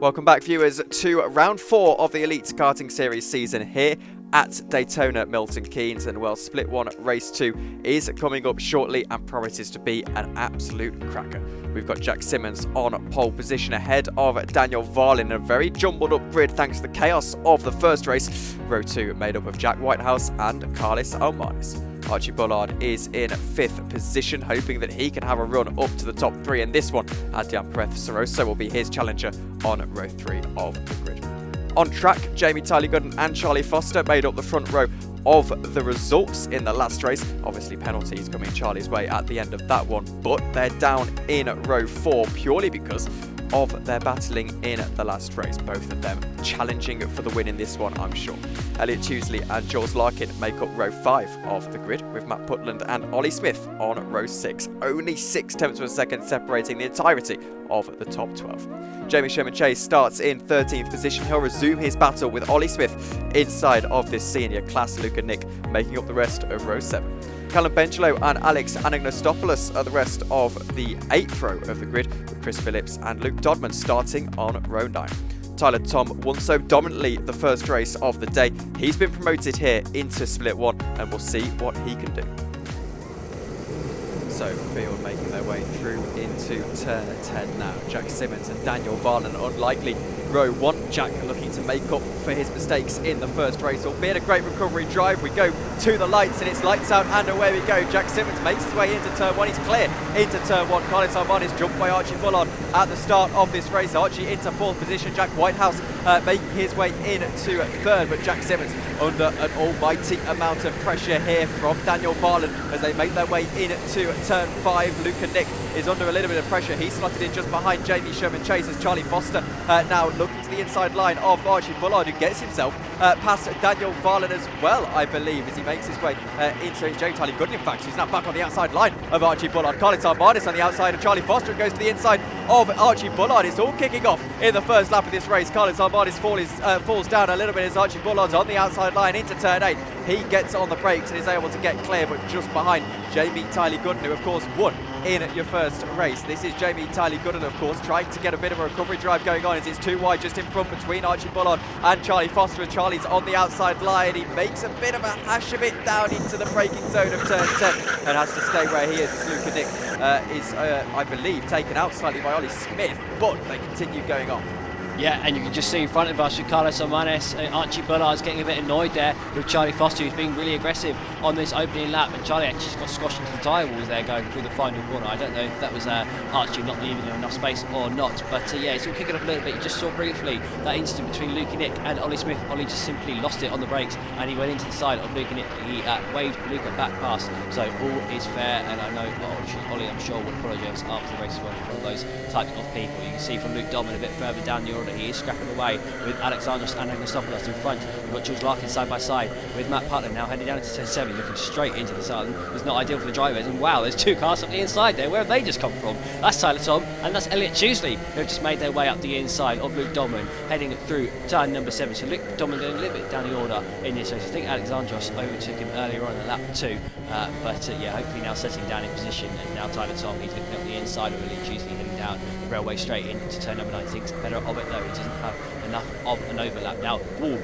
Welcome back, viewers, to round 4 of the Elite Karting Series season here at Daytona Milton Keynes. And well, Split 1 Race 2 is coming up shortly and promises to be an absolute cracker. We've got Jack Simmons on pole position ahead of Daniel Varlan in a very jumbled up grid thanks to the chaos of the first race. Row 2 made up of Jack Whitehouse and Karlis Elmanis. Archie Bullard is in 5th position, hoping that he can have a run up to the top 3 in this one, as Diampreth Saroso will be his challenger on row 3 of the grid. On track, Jamie Tyler Gooden and Charlie Foster made up the front row of the results in the last race. Obviously penalties coming Charlie's way at the end of that one, but they're down in row 4 purely because of their battling in the last race. Both of them challenging for the win in this one, I'm sure. Elliot Tuesley and Jules Larkin make up row 5 of the grid, with Matt Putland and Ollie Smith on row 6. Only 6/10 of a second separating the entirety of the top 12. Jamie Sherman-Chase starts in 13th position. He'll resume his battle with Ollie Smith inside of this senior class. Luke and Nick making up the rest of row 7. Callum Benchelo and Alex Anagnostopoulos are the rest of the 8th row of the grid, with Chris Phillips and Luke Dodman starting on row 9. Tyler Tom won so dominantly the first race of the day. He's been promoted here into Split 1 and we'll see what he can do. So, field making their way through into turn 10 now. Jack Simmons and Daniel Varlan unlikely. Row 1, Jack looking to make up for his mistakes in the first race, albeit a great recovery drive. We go to the lights and it's lights out and away we go. Jack Simmons makes his way into turn 1. He's clear into turn 1. Karlis Elmanis jumped by Archie Bullard at the start of this race. Archie into 4th position. Jack Whitehouse making his way into 3rd, but Jack Simmons under an almighty amount of pressure here from Daniel Varlan as they make their way into turn 5. Luke and Nick is under a little bit of pressure. He's slotted in just behind Jamie Sherman-Chase as Charlie Foster now looking to the inside line of Archie Bullard, who gets himself past Daniel Varlan as well, I believe, as he makes his way into Jamie Tyler Gooden, in fact, who's now back on the outside line of Archie Bullard. Karlis Elmanis on the outside of Charlie Foster and goes to the inside of Archie Bullard. It's all kicking off in the first lap of this race. Karlis Elmanis falls down a little bit as Archie Bullard's on the outside line into turn 8. He gets on the brakes and is able to get clear, but just behind Jamie Tyler Gooden, who of course won in your first race. This is Jamie Tyler Gooden, of course, trying to get a bit of a recovery drive going on as it's too wide just in front between Archie Bullard and Charlie Foster, as Charlie's on the outside line. He makes a bit of a hash of it down into the braking zone of turn 10 and has to stay where he is as Luke and Nick is, I believe, taken out slightly by Ollie Smith, but they continue going on. Yeah, and you can just see in front of us with Karlis Elmanis, Archie Bullard's getting a bit annoyed there with Charlie Foster, who's being really aggressive on this opening lap, and Charlie actually just got squashed into the tyre walls there going through the final corner. I don't know if that was Archie not leaving him enough space or not, but yeah, it's all kicking up a little bit. You just saw briefly that incident between Luke and Nick and Ollie Smith. Ollie just simply lost it on the brakes and he went into the side of Luke and Nick. He waved Luke a back pass, so all is fair, and I know Ollie, I'm sure, will apologise after the race as well for all those types of people. You can see from Luke Dodman a bit further down the order, he is scrapping away with Alexandros and Anagnostopoulos in front. We've got Jules Larkin side by side with Matt Putland now heading down into turn 7, looking straight into the sun. It's not ideal for the drivers, and wow, there's 2 cars up the inside there. Where have they just come from? That's Tyler Tom and that's Elliot Tuesley, who have just made their way up the inside of Luke Dodman, heading through turn number 7. So Luke Dodman going a little bit down the order in this race. I think Alexandros overtook him earlier on in lap 2, but yeah, hopefully now settling down in position, and now Tyler Tom, he's looking up the inside of Elliot Tuesley, heading down the railway straight into turn number 9. Thinks better of it though, he doesn't have enough of an overlap. Now,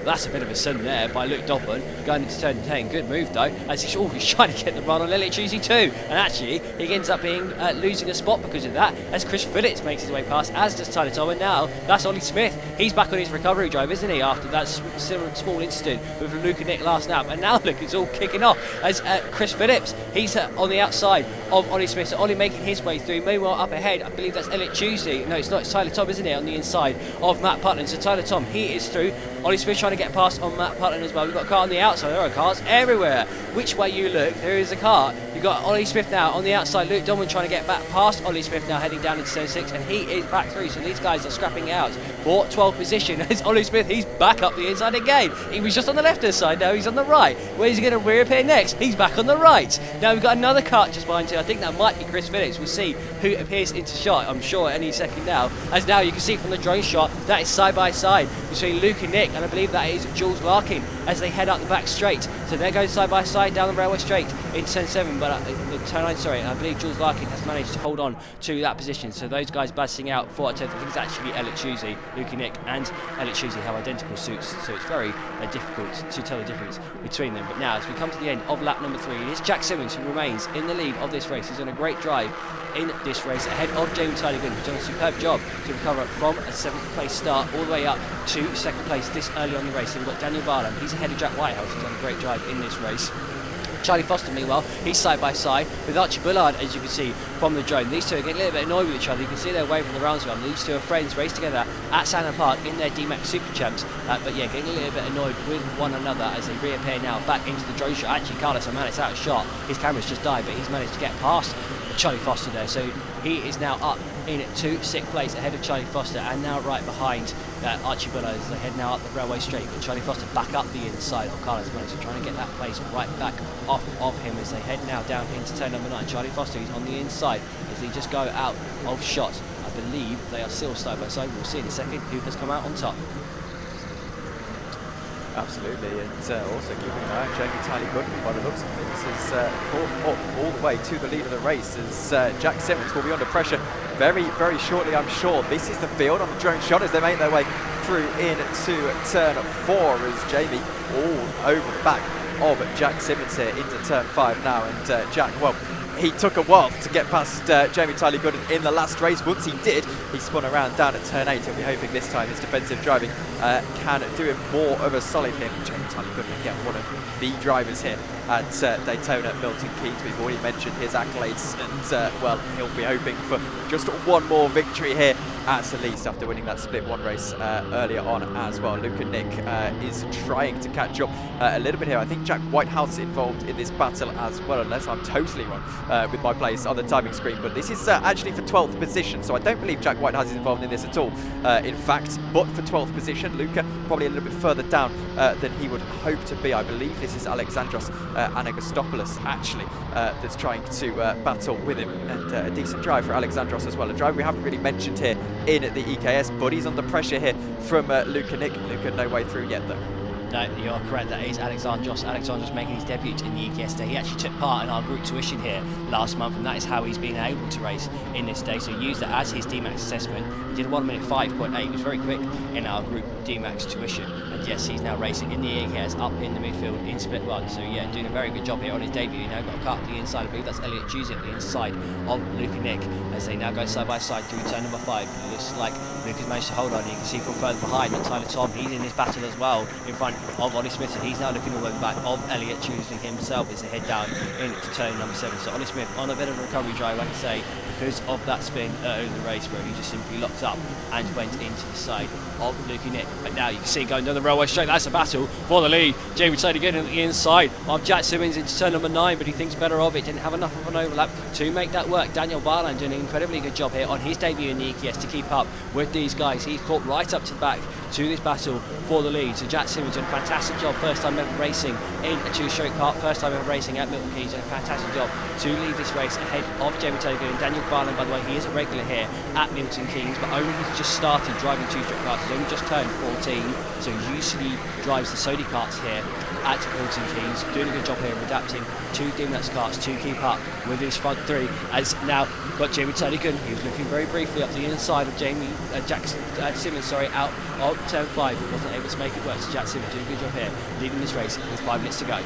that's a bit of a sin there by Luke Dodman going into turn 10. Good move though, as he's trying to get the run on Elliot Tuesley too, and actually he ends up being losing a spot because of that, as Chris Phillips makes his way past, as does Tyler Tom, and now that's Ollie Smith. He's back on his recovery drive, isn't he, after that small incident with Luke and Nick last lap, and now look, it's all kicking off as Chris Phillips, he's on the outside of Ollie Smith, so Ollie making his way through. Meanwhile up ahead, I believe that's Elliot Tuesley, no it's not, it's Tyler Tom, isn't it, on the inside of Matt Putland. So Tyler Tom, he is through. Ollie Smith trying to get past on Matt Putland as well. We've got a car on the outside. There are cars everywhere. Which way you look, there is a car. You've got Ollie Smith now on the outside. Luke Dodman trying to get back past Ollie Smith now, heading down into turn 6, and he is back through. So these guys are scrapping out for 12th position. As Ollie Smith, he's back up the inside again. He was just on the left-hand side, now he's on the right. Where's he going to reappear next? He's back on the right. Now we've got another car just behind him. I think that might be Chris Phillips. We'll see who appears into shot, I'm sure, any second now. As now you can see from the drone shot, that is side by side between Luke and Nick, and I believe that is Jules Larkin as they head up the back straight. So they're going side by side down the railway straight. in turn 7, but turn 9, sorry, I believe Jules Larkin has managed to hold on to that position. So those guys blasting out for, I think it's actually Elliot Chusey, Luke Nick and Elliot Chusey have identical suits, so it's very difficult to tell the difference between them. But now, as we come to the end of lap number 3, it is Jack Simmons who remains in the lead of this race. He's on a great drive in this race ahead of Jamie Tyler-Gunn, who's done a superb job to recover from a 7th place start all the way up to 2nd place this early on in the race. And we've got Daniel Varlan, he's ahead of Jack Whitehouse, who's done a great drive in this race. Charlie Foster, meanwhile, he's side by side with Archie Bullard, as you can see from the drone. These two are getting a little bit annoyed with each other. You can see they're away from the rounds one. These two are friends, race together at Sandham Park in their DMAX Super Champs. But yeah, getting a little bit annoyed with one another as they reappear now back into the drone shot. Actually, Karlis Elmanis out of shot. His camera's just died, but he's managed to get past Charlie Foster there. So he is now up into 6th place ahead of Charlie Foster, and now right behind Archie Bullard as they head now up the railway straight. But Charlie Foster back up the inside of Karlis Elmanis, so trying to get that place right back off of him as they head now down into turn number 9. Charlie Foster is on the inside as they just go out of shot. I believe they are still side by side. We'll see in a second who has come out on top. Absolutely, and also keeping an eye on Jamie Tyler-Gunn by the looks of things has caught up all the way to the lead of the race as Jack Simmons will be under pressure very, very shortly, I'm sure. This is the field on the drone shot as they make their way through into turn 4 as Jamie all over the back of Jack Simmons here into turn 5 now, and Jack, well, he took a while to get past Jamie Tyler-Gunn in the last race. Once he did, he spun around down at turn 8. He'll be hoping this time his defensive driving can do him more of a solid here. Jamie Tyler-Gunn again, one of the drivers here at Daytona Milton Keynes. We've already mentioned his accolades, and well, he'll be hoping for just one more victory here at least after winning that split 1 race earlier on as well. Luke and Nick is trying to catch up a little bit here. I think Jack Whitehouse involved in this battle as well, unless I'm totally wrong with my place on the timing screen. But this is actually for 12th position, so I don't believe Jack Whitehouse is involved in this at all. In fact, but for 12th position, Luca probably a little bit further down than he would hope to be. I believe this is Alexandros Anagostopoulos actually that's trying to battle with him, and a decent drive for Alexandros as well. A drive we haven't really mentioned here in the EKS, but he's under pressure here from Luca Nick. Luca no way through yet though. No, you are correct. That is Alexandros. Alexandros making his debut in the EKS day. He actually took part in our group tuition here last month, and that is how he's been able to race in this day. So he used it as his DMAX assessment. He did a 1 minute 5.8. He was very quick in our group DMAX tuition. And yes, he's now racing in the EKS up in the midfield in split 1. So yeah, doing a very good job here on his debut. Now got a cut to the inside. I believe that's Elliot Chusey at the inside of Luke and Nick as they now go side by side through turn number 5. It looks like Luke has managed to hold on. You can see from further behind that Tyler Tom, he's in this battle as well in front of Ollie Smith. He's now looking all the way back of Elliot Chusey himself as they head down into turn number 7. So Ollie Smith on a bit of a recovery drive, like I say, because of that spin early in the race where he just simply locked up and went into the side of Luke and Nick. But now you can see going down the railway straight, that's a battle for the lead. Jamie Taylor getting on the inside of Jack Simmons into turn number 9, but he thinks better of it. Didn't have enough of an overlap to make that work. Daniel Varlan doing an incredibly good job here on his debut in the EKS to keep up with these guys. He's caught right up to the back to this battle for the lead. So Jack Simmons doing a fantastic job, first time ever racing in a 2-stroke kart, first time ever racing at Milton Keynes, doing a fantastic job to lead this race ahead of Jamie Taylor and Daniel Varlan. By the way, he is a regular here at Milton Keynes, but only he's just started driving 2-stroke karts. He's only just turned 14, so he usually drives the Sodi karts here at Milton Keynes, doing a good job here of adapting to DMAX karts to keep up with his front 3. As now got Jamie Taylor, he was looking very briefly up the inside of Jack Simmons, out of turn 5, but wasn't able to make it work. So Jack Simmons doing a good job here, leading this race with 5 minutes to go.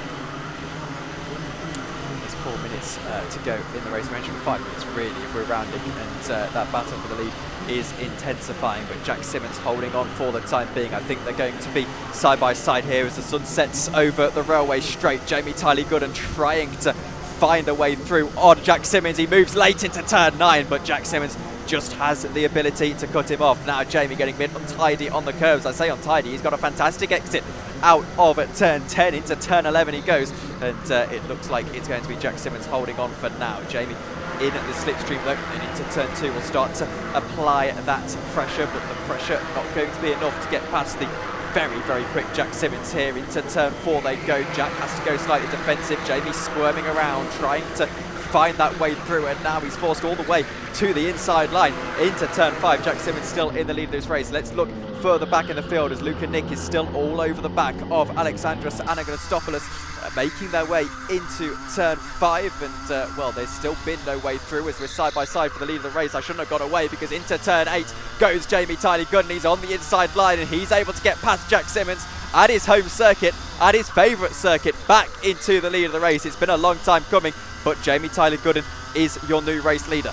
There's 4 minutes to go in the race. We mentioned 5 minutes really if we're rounding, and that battle for the lead is intensifying, but Jack Simmons holding on for the time being. I think they're going to be side by side here as the sun sets over the railway straight. Jamie Tyler-Gunn trying to find a way through on Jack Simmons. He moves late into turn 9, but Jack Simmons just has the ability to cut him off. Now Jamie getting a bit untidy on the curves. I say untidy, he's got a fantastic exit out of turn 10 into turn 11 he goes, and it looks like it's going to be Jack Simmons holding on for now. Jamie in the slipstream though, and into turn 2 will start to apply that pressure, but the pressure not going to be enough to get past the very, very quick Jack Simmons here. Into turn 4 they go. Jack has to go slightly defensive. Jamie squirming around, trying to find that way through, and now he's forced all the way to the inside line into turn 5. Jack Simmons still in the lead of this race. Let's look further back in the field as Luke and Nick is still all over the back of Alexandros and Anastopoulos, making their way into turn 5, and well, there's still been no way through as we're side by side for the lead of the race. I shouldn't have got away, because into turn 8 goes Jamie Tyler Gooden. He's on the inside line and he's able to get past Jack Simmons at his home circuit, at his favourite circuit, back into the lead of the race. It's been a long time coming, but Jamie Tyler Gooden is your new race leader.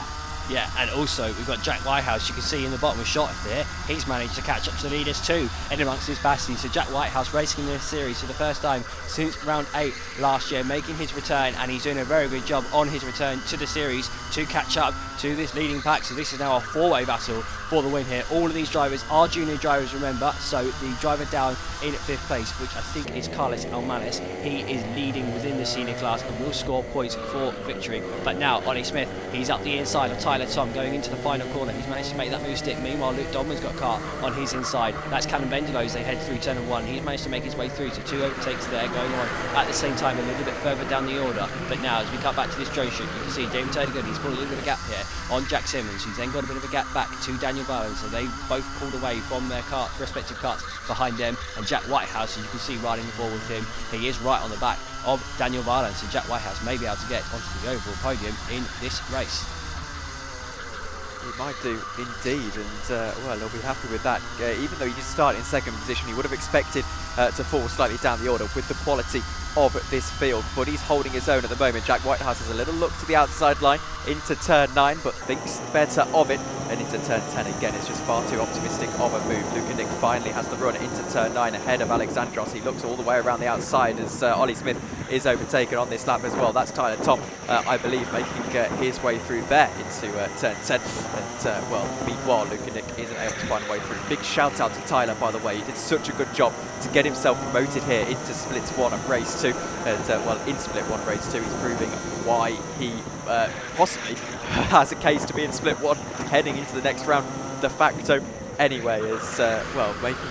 Yeah, and also we've got Jack Whitehouse. You can see in the bottom shot there, he's managed to catch up to the leaders too, in amongst his bastions. So Jack Whitehouse racing in this series for the first time since round 8 last year, making his return, and he's doing a very good job on his return to the series to catch up to this leading pack. So this is now a 4-way battle for the win here. All of these drivers are junior drivers, remember. So the driver down in 5th place, which I think is Karlis Elmanis, he is leading within the senior class and will score points for victory. But now Ollie Smith, he's up the inside of Tyler Tom going into the final corner. He's managed to make that move stick. Meanwhile, Luke Donman's got a car on his inside. That's Callum Bendelow as they head through turn 1. He's managed to make his way through, so 2 overtakes there going on at the same time, a little bit further down the order. But now, as we cut back to this drone shoot, you can see Jamie Taylor Good, he's pulled a little bit of a gap here on Jack Simmons, who's then got a bit of a gap back to Daniel Varlan. So they both pulled away from their respective carts behind them. And Jack Whitehouse, as you can see, riding the ball with him, he is right on the back of Daniel Varlan. So Jack Whitehouse may be able to get onto the overall podium in this race. He might do indeed, and well, he'll be happy with that. Even though he did start in 2nd position, he would have expected to fall slightly down the order with the quality of this field, but he's holding his own at the moment. Jack Whitehouse has a little look to the outside line into turn 9, but thinks better of it, and into turn 10 again. It's just far too optimistic of a move. Luke Nick finally has the run into turn 9 ahead of Alexandros. He looks all the way around the outside as Ollie Smith is overtaken on this lap as well. That's Tyler Tom, I believe, making his way through there into turn 10. And well, meanwhile, Luke Nick isn't able to find a way through. Big shout out to Tyler, by the way. He did such a good job to get himself promoted here into Split 1 and Race 2. And well, in Split 1 Race 2, he's proving why he possibly has a case to be in Split 1 heading into the next round de facto anyway, as well, making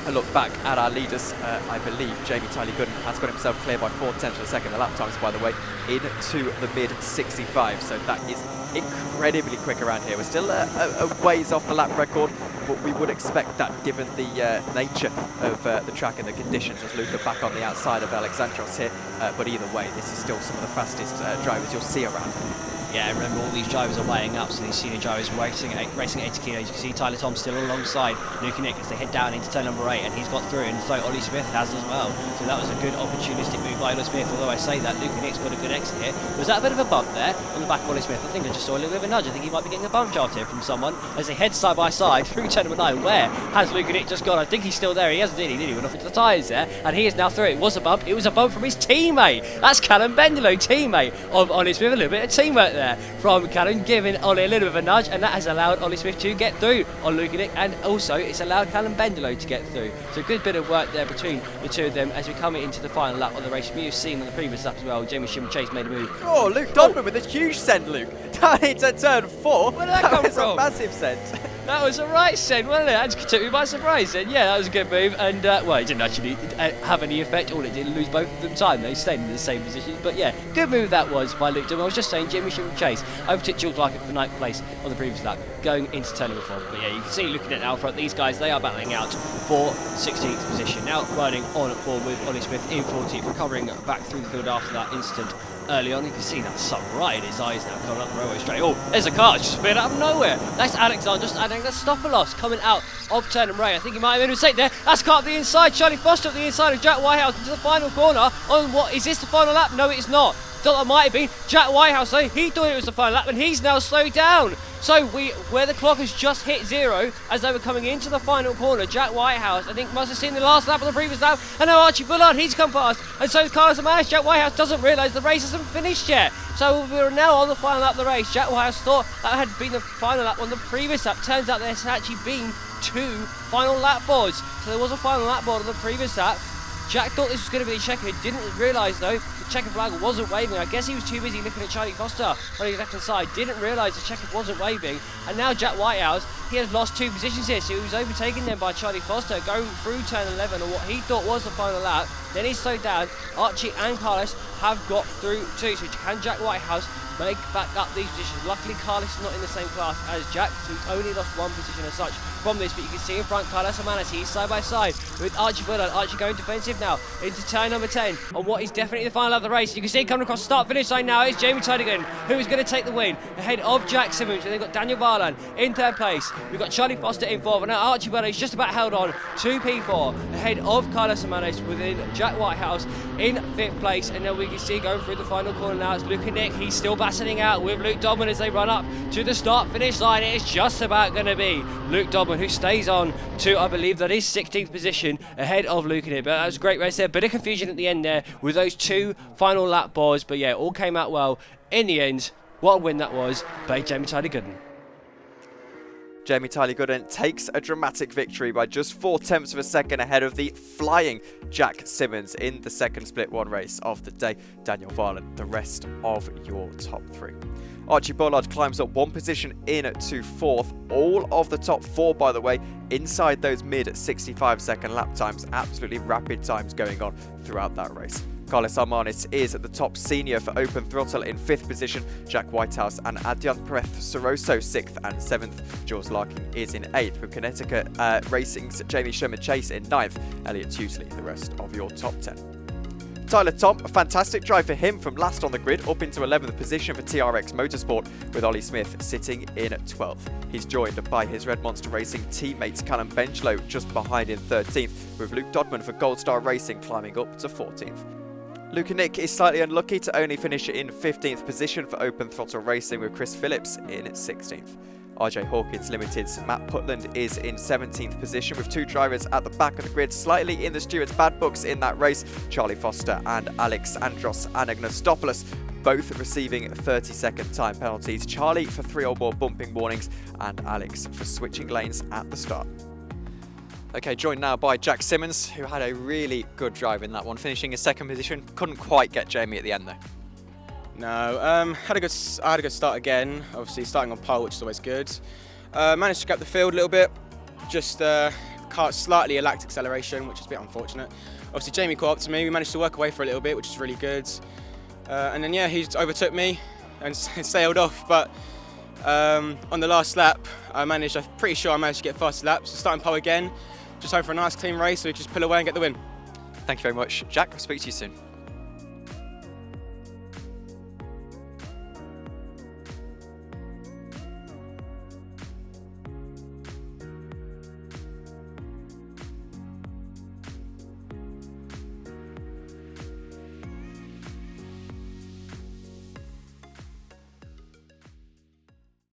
a look back at our leaders. I believe Jamie Tyler Gooden has got himself clear by 4/10 of a second. The lap times, by the way, into the mid-65, so that is incredibly quick around here. We're still a ways off the lap record, but we would expect that given the nature of the track and the conditions, as Luca back on the outside of Alexandros here. But either way, this is still some of the fastest drivers you'll see around. Yeah, remember all these drivers are weighing up, so these senior drivers racing 80 kilos. You can see Tyler Tom still alongside Luke Nick as they head down into turn number 8, and he's got through, and so Ollie Smith has as well. So that was a good opportunistic move by Ollie Smith, although I say that Luke Nick's got a good exit here. Was that a bit of a bump there on the back of Ollie Smith? I think I just saw a little bit of a nudge. I think he might be getting a bump job here from someone as they head side by side through turn number 9. Where has Luke Nick just gone? I think he's still there. He hasn't, did he? He went off into the tyres there, and he is now through. It was a bump. It was a bump from his teammate. That's Callum Bendelow, teammate of Ollie Smith. A little bit of teamwork there from Callum, giving Ollie a little bit of a nudge, and that has allowed Ollie Smith to get through on Luke Nick, and also it's allowed Callum Bendelow to get through. So a good bit of work there between the two of them as we come into the final lap of the race. You've seen on the previous lap as well, Jamie Chase made a move. Oh, Luke Donman with a huge send, Luke. Down into turn 4. Where did that come was from? A massive send. That was a right send, wasn't it? That took me by surprise then. Yeah, that was a good move, and well, it didn't actually have any effect. All it did, lose both of them time. They stayed in the same position, but yeah, good move that was by Luke Dunn. I was just saying, Jimmy Chase overtook Jill Clark for 9th place on the previous lap, going into turn number 4. But yeah, you can see looking at now front, these guys, they are battling out for 16th position. Now riding on board with Ollie Smith in 14th, recovering back through the field after that incident early on. You can see that sun right in his eyes now coming up the railway straight. Oh, there's a car just appeared out of nowhere. That's Alexandros and Anastopoulos coming out of turn number 8. I think he might have made a mistake there. That's car up the inside. Charlie Foster up the inside of Jack Whitehouse into the final corner. On what is this, the final lap? No, it's not. Thought that might have been Jack Whitehouse though. He thought it was the final lap, and he's now slowed down. So where the clock has just hit 0 as they were coming into the final corner, Jack Whitehouse, I think, must have seen the last lap of the previous lap, and now Archie Bullard, he's come past, and so Karlis Elmanis. Jack Whitehouse doesn't realise the race hasn't finished yet. So we're now on the final lap of the race. Jack Whitehouse thought that had been the final lap on the previous lap. Turns out there's actually been 2 final lap boards. So there was a final lap board on the previous lap, Jack thought this was going to be the checker, didn't realise though the checker flag wasn't waving. I guess he was too busy looking at Charlie Foster on his left hand side, didn't realise the checker wasn't waving, and now Jack Whitehouse, he has lost 2 positions here, so he was overtaken then by Charlie Foster going through turn 11 on what he thought was the final lap. Then he slowed down. Archie and Karlis have got through too, so can Jack Whitehouse make back up these positions? Luckily Karlis is not in the same class as Jack, so he's only lost 1 position as such from this, but you can see in front Karlis Elmanis, he's side by side with Archie Bullard. Archie going defensive now into turn number 10 on what is definitely the final lap of the race. You can see him coming across the start finish line now. It's Jamie Tidigan who is going to take the win ahead of Jack Simmons, and they've got Daniel Varlan in 3rd place. We've got Charlie Foster in 4th, and now Archie Bullard is just about held on to P4 ahead of Karlis Elmanis within Jack Whitehouse in 5th place. And then we can see going through the final corner now, it's Luke and Nick. He's still battling out with Luke Dobman as they run up to the start finish line. It is just about going to be Luke Dobman who stays on to, I believe that is 16th position ahead of Luke and Nick. But that was a great race there, bit of confusion at the end there with those 2 final lap bars, but yeah, it all came out well in the end. What a win that was by Jamie Tyler Gooden. Jamie Tyler Gooden takes a dramatic victory by just 0.4 of a second ahead of the flying Jack Simmons in the second split one race of the day. Daniel Varlan, the rest of your top 3. Archie Bullard climbs up 1 position in to 4th. All of the top 4, by the way, inside those mid 65 second lap times. Absolutely rapid times going on throughout that race. Karlis Elmanis is at the top senior for open throttle in 5th position. Jack Whitehouse and Adrian Perez Soroso 6th and 7th. Jules Larkin is in 8th, with Connecticut Racing's Jamie Sherman Chase in 9th. Elliot Tuesley, the rest of your top 10. Tyler Tom, a fantastic drive for him from last on the grid up into 11th position for TRX Motorsport, with Ollie Smith sitting in 12th. He's joined by his Red Monster Racing teammates Callum Benchlow just behind in 13th, with Luke Dodman for Gold Star Racing climbing up to 14th. Luke and Nick is slightly unlucky to only finish in 15th position for open throttle racing, with Chris Phillips in 16th. RJ Hawkins Limited's Matt Putland is in 17th position, with 2 drivers at the back of the grid, slightly in the stewards' bad books in that race. Charlie Foster and Alex Andros Anagnostopoulos both receiving 30-second time penalties. Charlie for 3 or more bumping warnings, and Alex for switching lanes at the start. Okay, joined now by Jack Simmons, who had a really good drive in that one, finishing in 2nd position. Couldn't quite get Jamie at the end though. No, I had a good start again. Obviously starting on pole, which is always good. Managed to gap the field a little bit. Just car slightly lacked acceleration, which is a bit unfortunate. Obviously Jamie caught up to me. We managed to work away for a little bit, which is really good. And then yeah, he overtook me and sailed off. But on the last lap, I'm pretty sure I managed to get faster laps. So starting pole again. Just hope for a nice clean race so we can just pull away and get the win. Thank you very much, Jack. I'll speak to you soon.